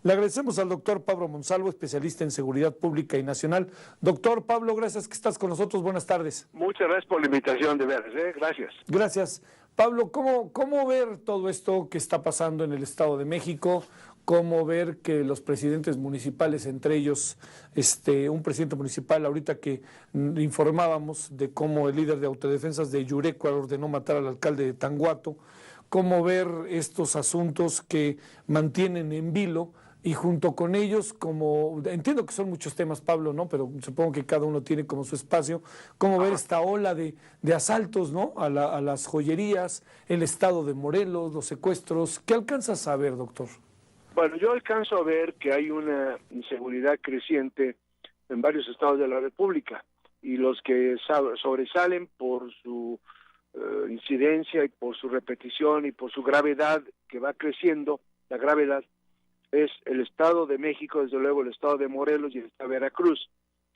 Le agradecemos al doctor Pablo Monsalvo, especialista en seguridad pública y nacional. Doctor Pablo, gracias que estás con nosotros. Buenas tardes. Muchas gracias por la invitación, de veras, gracias. Gracias. Pablo, ¿cómo ver todo esto que está pasando en el Estado de México? ¿Cómo ver que los presidentes municipales, entre ellos un presidente municipal, ahorita que informábamos de cómo el líder de autodefensas de Yurecuaro ordenó matar al alcalde de Tanguato, cómo ver estos asuntos que mantienen en vilo y junto con ellos, como entiendo que son muchos temas, Pablo, ¿no? Pero supongo que cada uno tiene como su espacio, cómo ver esta ola de asaltos, ¿no? A las joyerías, el estado de Morelos, los secuestros. ¿Qué alcanzas a ver, doctor? Bueno, yo alcanzo a ver que hay una inseguridad creciente en varios estados de la República, y los que sobresalen por su incidencia y por su repetición y por su gravedad que va creciendo, la gravedad, es el Estado de México, desde luego el Estado de Morelos y el Estado de Veracruz,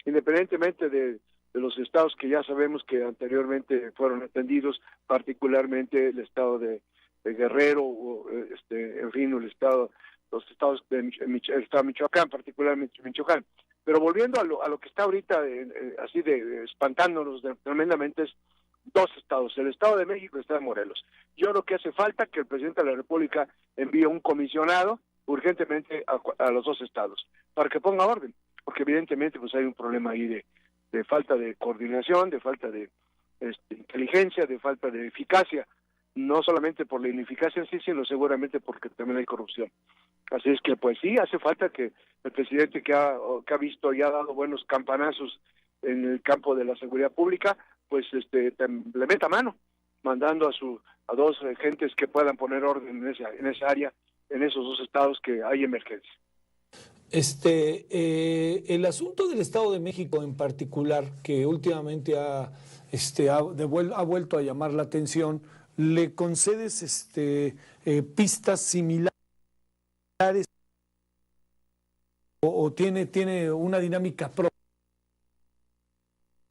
independientemente de los estados que ya sabemos que anteriormente fueron atendidos, particularmente el Estado de Guerrero, en fin, los estados el Estado de Michoacán, particularmente Michoacán. Pero volviendo a lo que está ahorita, así de espantándonos tremendamente, es dos estados, el Estado de México y el Estado de Morelos. Yo creo que hace falta que el presidente de la República envíe un comisionado urgentemente a los dos estados, para que ponga orden, porque evidentemente pues hay un problema ahí de falta de coordinación, de falta de inteligencia, de falta de eficacia, no solamente por la ineficacia en sí, sino seguramente porque también hay corrupción. Así es que pues sí, hace falta que el presidente que ha visto y ha dado buenos campanazos en el campo de la seguridad pública, pues le meta mano, mandando a dos gentes que puedan poner orden en esa área, en esos dos estados que hay emergencia. El asunto del Estado de México en particular, que últimamente ha vuelto a llamar la atención, ¿le concedes pistas similares o tiene una dinámica propia?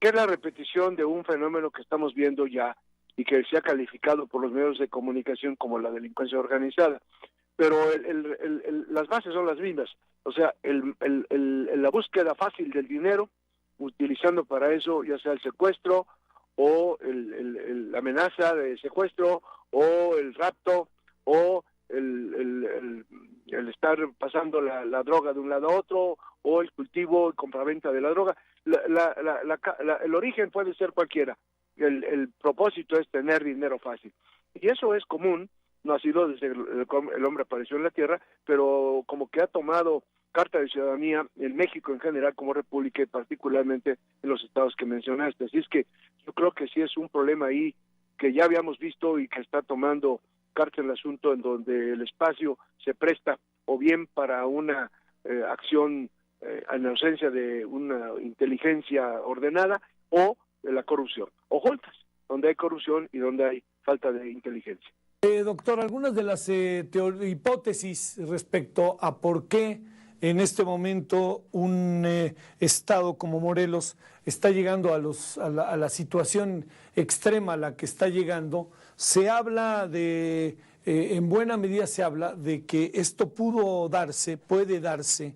Que es la repetición de un fenómeno que estamos viendo ya y que se ha calificado por los medios de comunicación como la delincuencia organizada. Pero las bases son las mismas, o sea, la búsqueda fácil del dinero, utilizando para eso ya sea el secuestro o la amenaza de secuestro o el rapto o el estar pasando la droga de un lado a otro o el cultivo y compraventa de la droga. El origen puede ser cualquiera, el propósito es tener dinero fácil, y eso es común. No ha sido desde el hombre apareció en la tierra, pero como que ha tomado carta de ciudadanía en México en general como república y particularmente en los estados que mencionaste. Así es que yo creo que sí es un problema ahí que ya habíamos visto y que está tomando carta en el asunto, en donde el espacio se presta o bien para una acción en ausencia de una inteligencia ordenada, o de la corrupción, o juntas, donde hay corrupción y donde hay falta de inteligencia. Doctor, algunas de las hipótesis respecto a por qué en este momento un estado como Morelos está llegando a la situación extrema a la que está llegando, se habla en buena medida se habla de que esto puede darse,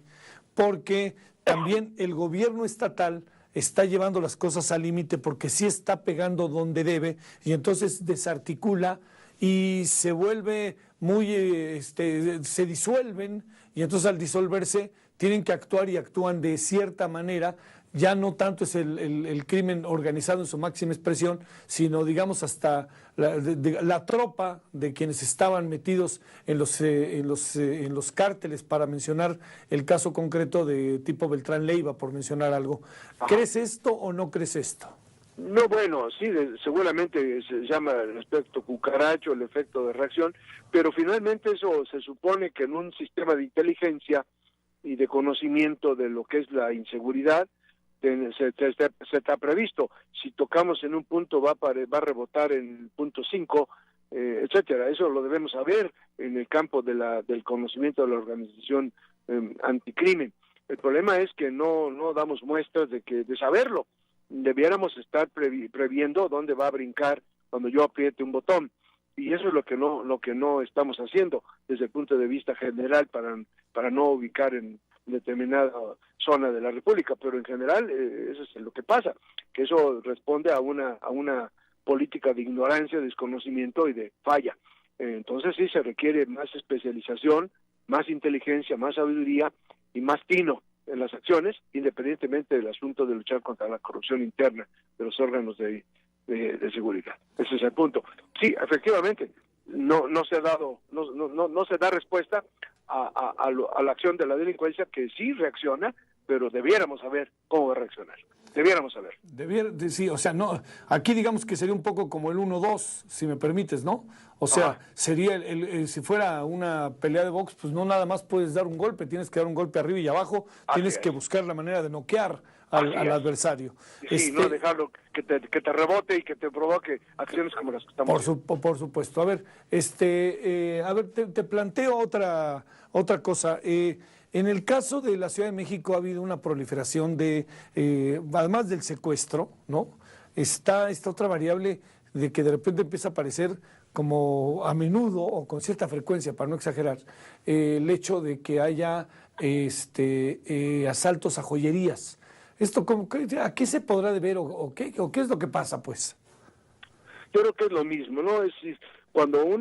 porque también el gobierno estatal está llevando las cosas al límite, porque sí está pegando donde debe, y entonces desarticula y se vuelve se disuelven, y entonces al disolverse tienen que actuar y actúan de cierta manera. Ya no tanto es el crimen organizado en su máxima expresión, sino digamos hasta la tropa de quienes estaban metidos en los cárteles, para mencionar el caso concreto de tipo Beltrán Leiva, por mencionar algo. ¿Crees esto o no crees esto? No, bueno, sí, seguramente se llama el efecto cucaracho, el efecto de reacción, pero finalmente eso se supone que en un sistema de inteligencia y de conocimiento de lo que es la inseguridad, se está previsto. Si tocamos en un punto va a rebotar en el punto 5, etcétera. Eso lo debemos saber en el campo del conocimiento de la organización anticrimen. El problema es que no damos muestras de saberlo. Debiéramos estar previendo dónde va a brincar cuando yo apriete un botón, y eso es lo que no estamos haciendo desde el punto de vista general para para no ubicar en determinada zona de la República, pero en general eso es lo que pasa, que eso responde a una política de ignorancia, desconocimiento y de falla. Entonces sí se requiere más especialización, más inteligencia, más sabiduría y más tino en las acciones, independientemente del asunto de luchar contra la corrupción interna de los órganos de seguridad. Ese es el punto. Sí, efectivamente, no se da respuesta a la acción de la delincuencia, que sí reacciona, pero debiéramos saber cómo va a reaccionar. Debiéramos saber. Sí, o sea, no, aquí digamos que sería un poco como el 1-2, si me permites, ¿no? O sea, sería si fuera una pelea de box, pues no nada más puedes dar un golpe, tienes que dar un golpe arriba y abajo, tienes que buscar la manera de noquear al adversario. Sí, no dejarlo que te rebote y que te provoque acciones como las que estamos viendo. Por supuesto. A ver, te planteo otra cosa. En el caso de la Ciudad de México ha habido una proliferación además del secuestro, ¿no? Está esta otra variable de que de repente empieza a aparecer como a menudo o con cierta frecuencia, para no exagerar, el hecho de que haya asaltos a joyerías. ¿Esto a qué se podrá deber o qué es lo que pasa, pues? Yo creo que es lo mismo, ¿no? Es cuando un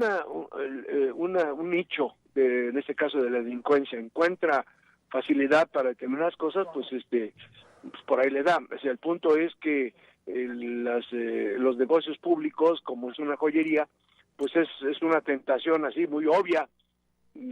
nicho, en este caso de la delincuencia, encuentra facilidad para determinadas cosas, pues por ahí le da. O sea, el punto es que los negocios públicos, como es una joyería, pues es una tentación así muy obvia,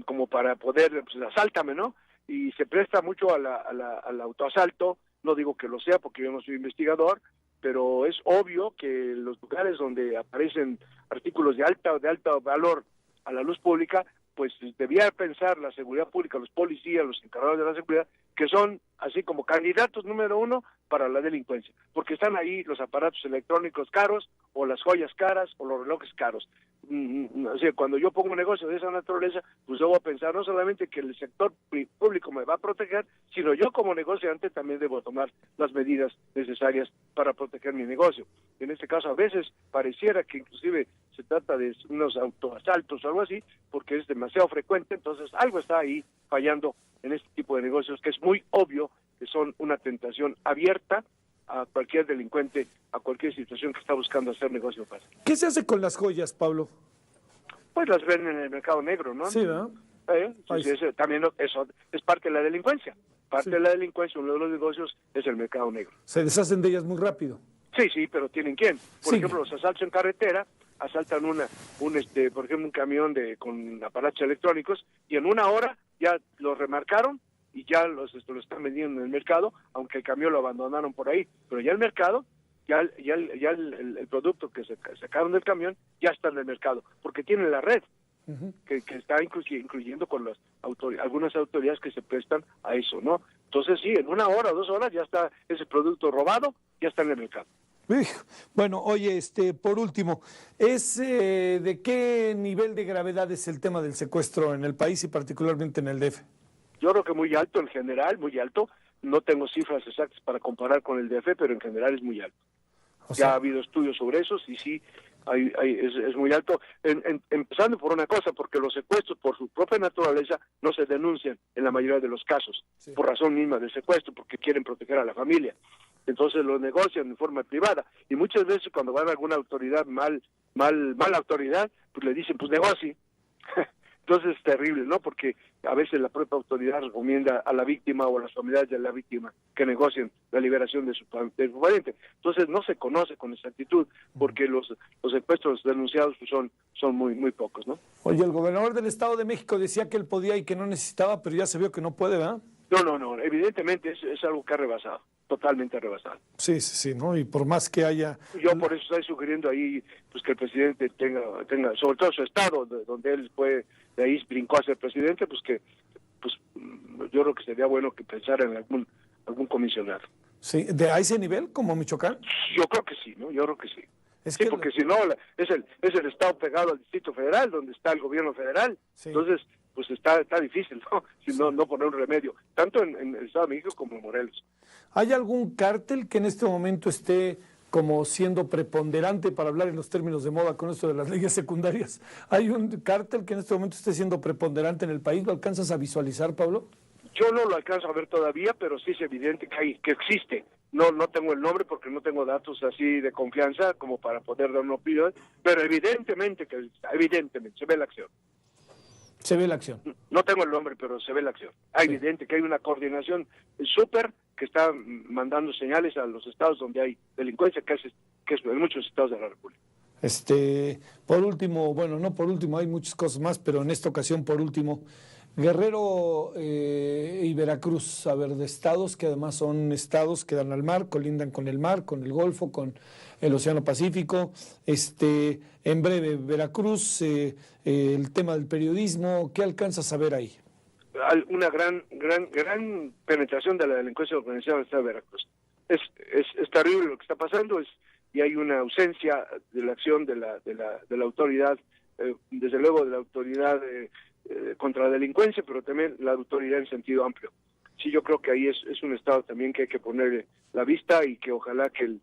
como para poder, pues asáltame, ¿no? Y se presta mucho al autoasalto. No digo que lo sea porque yo no soy investigador, pero es obvio que los lugares donde aparecen artículos de alto valor a la luz pública, pues debía pensar la seguridad pública, los policías, los encargados de la seguridad, que son así como candidatos número uno para la delincuencia, porque están ahí los aparatos electrónicos caros, o las joyas caras, o los relojes caros. O sea, cuando yo pongo un negocio de esa naturaleza, pues debo pensar no solamente que el sector público me va a proteger, sino yo como negociante también debo tomar las medidas necesarias para proteger mi negocio. En este caso, a veces pareciera que inclusive se trata de unos autoasaltos o algo así, porque es demasiado frecuente, entonces algo está ahí fallando en este tipo de negocios, que es muy obvio que son una tentación abierta a cualquier delincuente, a cualquier situación que está buscando hacer negocio fácil. ¿Qué se hace con las joyas, Pablo? Pues las venden en el mercado negro, ¿no? Sí, ¿verdad? También eso es parte de la delincuencia. Parte de la delincuencia, uno de los negocios es el mercado negro. Se deshacen de ellas muy rápido. Sí, pero ¿tienen quién? Por ejemplo, los asaltos en carretera, asaltan por ejemplo, un camión con aparatos electrónicos, y en una hora ya lo remarcaron y ya lo están vendiendo en el mercado, aunque el camión lo abandonaron por ahí, pero ya el mercado, ya el producto que sacaron del camión ya está en el mercado, porque tienen la red, que está incluyendo con algunas autoridades que se prestan a eso, ¿no? Entonces sí, en 1 hora o 2 horas ya está ese producto robado, ya está en el mercado. Bueno, oye, por último, ¿de qué nivel de gravedad es el tema del secuestro en el país y particularmente en el DF? Yo creo que muy alto en general, muy alto. No tengo cifras exactas para comparar con el DF, pero en general es muy alto. Ya ha habido estudios sobre eso, y sí, es muy alto. Empezando por una cosa, porque los secuestros por su propia naturaleza no se denuncian en la mayoría de los casos, por razón misma del secuestro, porque quieren proteger a la familia. Entonces lo negocian en forma privada, y muchas veces cuando van a alguna autoridad mala autoridad, pues le dicen, pues negocie. Entonces es terrible, ¿no? Porque a veces la propia autoridad recomienda a la víctima o a las familiares de la víctima que negocien la liberación de su pariente. Entonces no se conoce con exactitud, porque los secuestros denunciados pues, son muy pocos, ¿no? Oye, el gobernador del Estado de México decía que él podía y que no necesitaba, pero ya se vio que no puede, ¿verdad? No, evidentemente es algo que ha rebasado, totalmente rebasado. Sí, ¿no? Y por más que haya... Yo por eso estoy sugiriendo ahí pues que el presidente tenga sobre todo su estado, donde él fue, de ahí brincó a ser presidente, pues yo creo que sería bueno que pensara en algún comisionado. Sí, ¿a ese nivel, como Michoacán? Yo creo que sí, ¿no? Yo creo que sí. Porque si no, es el estado pegado al Distrito Federal, donde está el gobierno federal. Sí. Entonces, pues está difícil, ¿no? Si no poner un remedio, tanto en el Estado de México como en Morelos. ¿Hay algún cártel que en este momento esté como siendo preponderante, para hablar en los términos de moda con esto de las leyes secundarias? ¿Hay un cártel que en este momento esté siendo preponderante en el país? ¿Lo alcanzas a visualizar, Pablo? Yo no lo alcanzo a ver todavía, pero sí es evidente que existe. No tengo el nombre porque no tengo datos así de confianza como para poder dar una opinión, pero evidentemente se ve la acción. Se ve la acción. No tengo el nombre, pero se ve la acción. Es evidente que hay una coordinación súper que está mandando señales a los estados donde hay delincuencia, que es en muchos estados de la República. Por último, bueno, no por último, hay muchas cosas más, pero en esta ocasión, por último, Guerrero y Veracruz, a ver, de estados que además son estados que dan al mar, colindan con el mar, con el Golfo, con el Océano Pacífico. En breve, Veracruz, el tema del periodismo, ¿qué alcanzas a ver ahí? Una gran penetración de la delincuencia organizada en el estado de Veracruz. Es terrible lo que está pasando, y hay una ausencia de la acción de la autoridad, desde luego de la autoridad contra la delincuencia, pero también la autoridad en sentido amplio. Sí, yo creo que ahí es un estado también que hay que ponerle la vista, y que ojalá que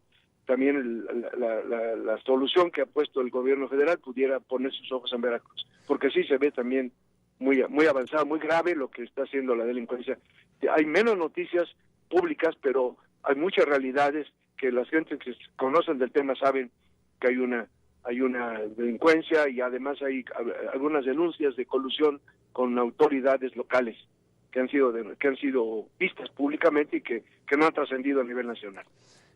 también la solución que ha puesto el gobierno federal pudiera poner sus ojos en Veracruz, porque sí se ve también muy avanzado, muy grave lo que está haciendo la delincuencia. Hay menos noticias públicas, pero hay muchas realidades que las gentes que conocen del tema saben que hay una delincuencia, y además hay algunas denuncias de colusión con autoridades locales que han sido vistas públicamente y que no han trascendido a nivel nacional.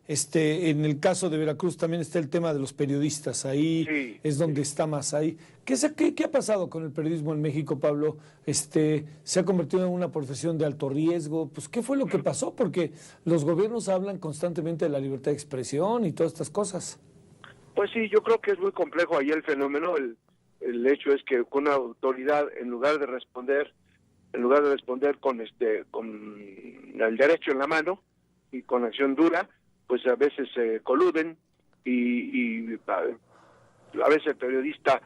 En el caso de Veracruz también está el tema de los periodistas, ahí sí, es donde está más ahí. ¿Qué ha pasado con el periodismo en México, Pablo? Se ha convertido en una profesión de alto riesgo. Pues, ¿qué fue lo que pasó? Porque los gobiernos hablan constantemente de la libertad de expresión y todas estas cosas. Pues sí, yo creo que es muy complejo ahí el fenómeno. El hecho es que una autoridad, en lugar de responder con el derecho en la mano y con acción dura, pues a veces se coluden, y a veces el periodista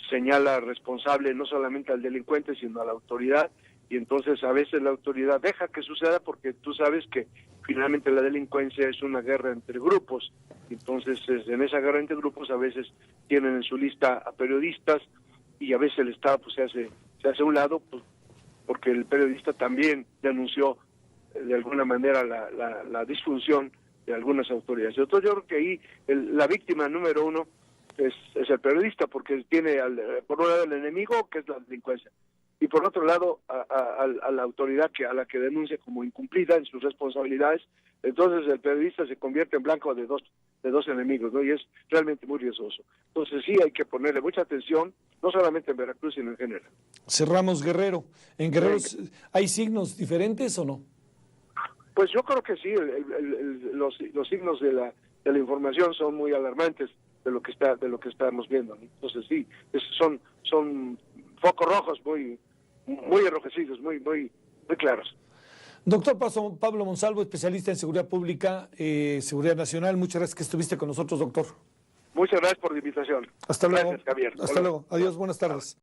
señala responsable no solamente al delincuente, sino a la autoridad, y entonces a veces la autoridad deja que suceda, porque tú sabes que finalmente la delincuencia es una guerra entre grupos. Entonces en esa guerra entre grupos a veces tienen en su lista a periodistas, y a veces el Estado pues se hace a un lado, pues, porque el periodista también denunció de alguna manera la disfunción de algunas autoridades. Entonces yo creo que ahí la víctima número uno es el periodista, porque tiene por un lado el enemigo, que es la delincuencia, y por otro lado a la autoridad a la que denuncia como incumplida en sus responsabilidades. Entonces el periodista se convierte en blanco de dos enemigos, ¿no? Y es realmente muy riesgoso. Entonces sí hay que ponerle mucha atención, no solamente en Veracruz, sino en general. Cerramos Guerrero. ¿En Guerrero hay signos diferentes o no? Pues yo creo que sí, los signos de la información son muy alarmantes de lo que estamos viendo, ¿no? Entonces sí, son focos rojos muy enrojecidos, muy claros. Doctor Pablo Monsalvo, especialista en seguridad pública, seguridad nacional, muchas gracias que estuviste con nosotros, doctor. Muchas gracias por la invitación. Hasta luego. Gracias, Javier. Hasta luego. Adiós, buenas tardes.